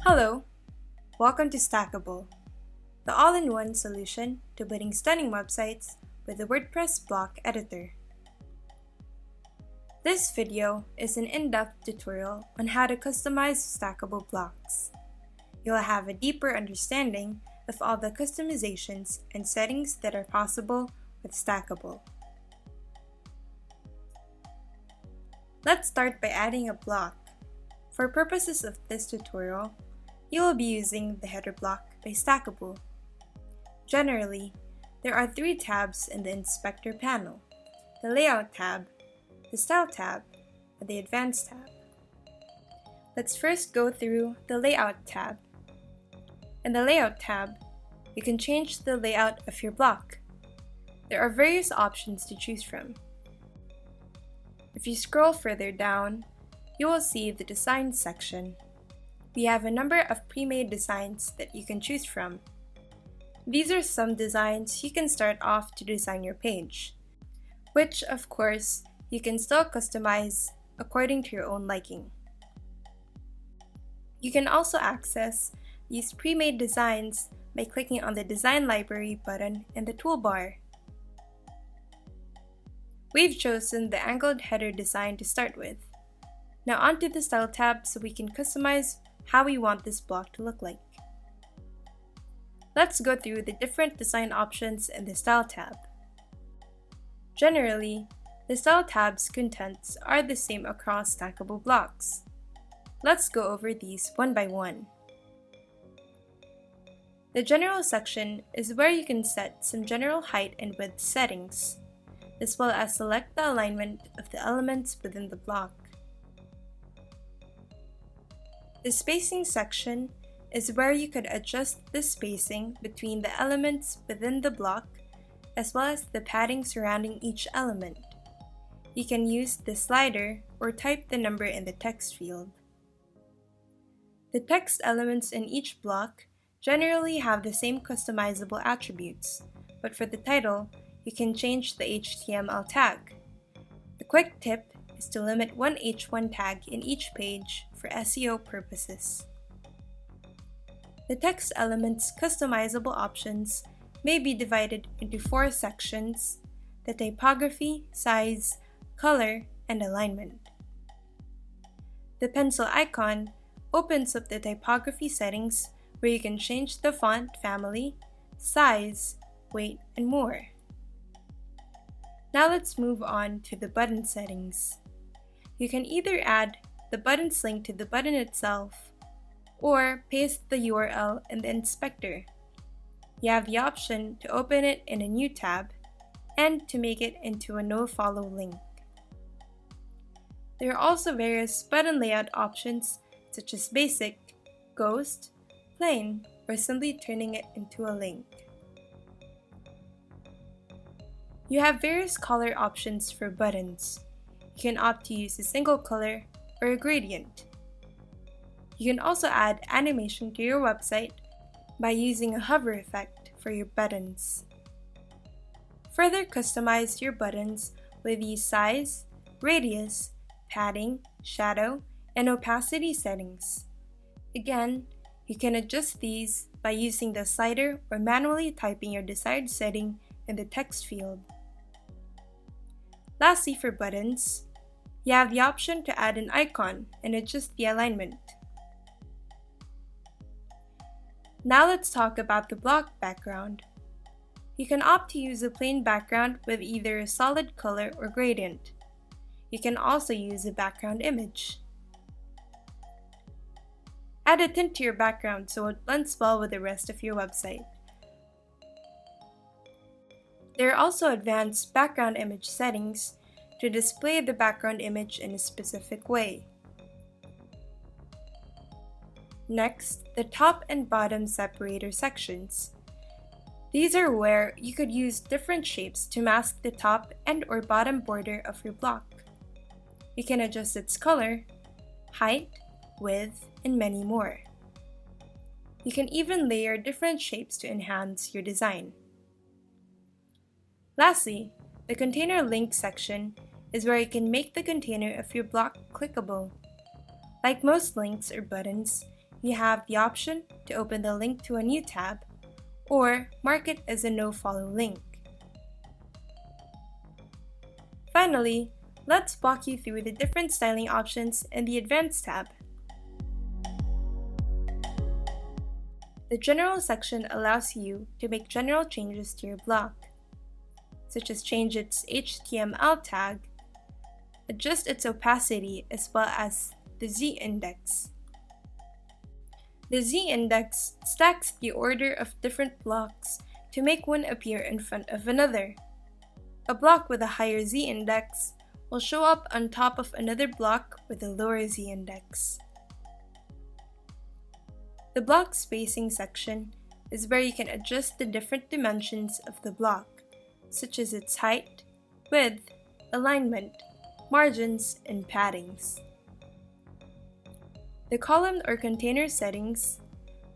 Hello, welcome to Stackable, the all-in-one solution to building stunning websites with the WordPress block editor. This video is an in-depth tutorial on how to customize stackable blocks. You'll have a deeper understanding of all the customizations and settings that are possible with Stackable. Let's start by adding a block. For purposes of this tutorial, you will be using the header block by Stackable. Generally, there are three tabs in the Inspector panel: the Layout tab, the Style tab, and the Advanced tab. Let's first go through the Layout tab. In the Layout tab, you can change the layout of your block. There are various options to choose from. If you scroll further down, you will see the Design section. We have a number of pre-made designs that you can choose from. These are some designs you can start off to design your page, which of course you can still customize according to your own liking. You can also access these pre-made designs by clicking on the Design Library button in the toolbar. We've chosen the angled header design to start with. Now onto the Style tab so we can customize how we want this block to look like. Let's go through the different design options in the Style tab. Generally, the Style tab's contents are the same across stackable blocks. Let's go over these one by one. The General section is where you can set some general height and width settings, as well as select the alignment of the elements within the block. The Spacing section is where you could adjust the spacing between the elements within the block, as well as the padding surrounding each element. You can use the slider or type the number in the text field. The text elements in each block generally have the same customizable attributes, but for the title, you can change the HTML tag. A quick tip is to limit one H1 tag in each page for SEO purposes. The text element's customizable options may be divided into 4 sections: the typography, size, color, and alignment. The pencil icon opens up the typography settings where you can change the font family, size, weight, and more. Now let's move on to the button settings. You can either add the button's link to the button itself or paste the URL in the inspector. You have the option to open it in a new tab and to make it into a no-follow link. There are also various button layout options such as basic, ghost, plain, or simply turning it into a link. You have various color options for buttons. You can opt to use a single color or a gradient. You can also add animation to your website by using a hover effect for your buttons. Further customize your buttons with these size, radius, padding, shadow, and opacity settings. Again, you can adjust these by using the slider or manually typing your desired setting in the text field. Lastly, for buttons, you have the option to add an icon and adjust the alignment. Now let's talk about the block background. You can opt to use a plain background with either a solid color or gradient. You can also use a background image. Add a tint to your background so it blends well with the rest of your website. There are also advanced background image settings to display the background image in a specific way. Next, the top and bottom separator sections. These are where you could use different shapes to mask the top and or bottom border of your block. You can adjust its color, height, width, and many more. You can even layer different shapes to enhance your design. Lastly, the container link section is where you can make the container of your block clickable. Like most links or buttons, you have the option to open the link to a new tab or mark it as a no-follow link. Finally, let's walk you through the different styling options in the Advanced tab. The General section allows you to make general changes to your block, such as change its HTML tag, adjust its opacity, as well as the z-index. The z-index stacks the order of different blocks to make one appear in front of another. A block with a higher z-index will show up on top of another block with a lower z-index. The block spacing section is where you can adjust the different dimensions of the block, such as its height, width, alignment, margins, and paddings. The column or container settings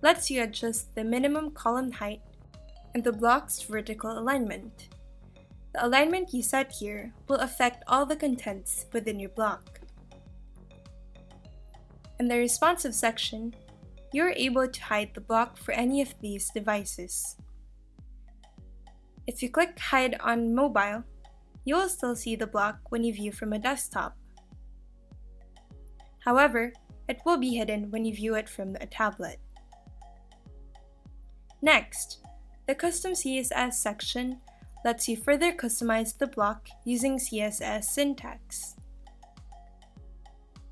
lets you adjust the minimum column height and the block's vertical alignment. The alignment you set here will affect all the contents within your block. In the responsive section, you're able to hide the block for any of these devices. If you click Hide on mobile, you will still see the block when you view from a desktop. However, it will be hidden when you view it from a tablet. Next, the Custom CSS section lets you further customize the block using CSS syntax.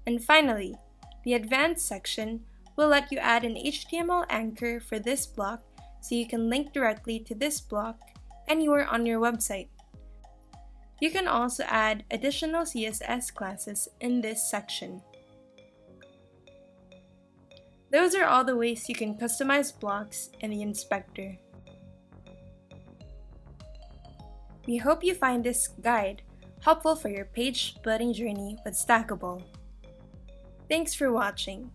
And finally, the Advanced section will let you add an HTML anchor for this block so you can link directly to this block anywhere on your website. You can also add additional CSS classes in this section. Those are all the ways you can customize blocks in the inspector. We hope you find this guide helpful for your page splitting journey with Stackable. Thanks for watching.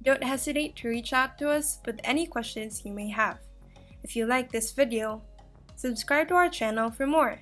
Don't hesitate to reach out to us with any questions you may have. If you like this video, subscribe to our channel for more.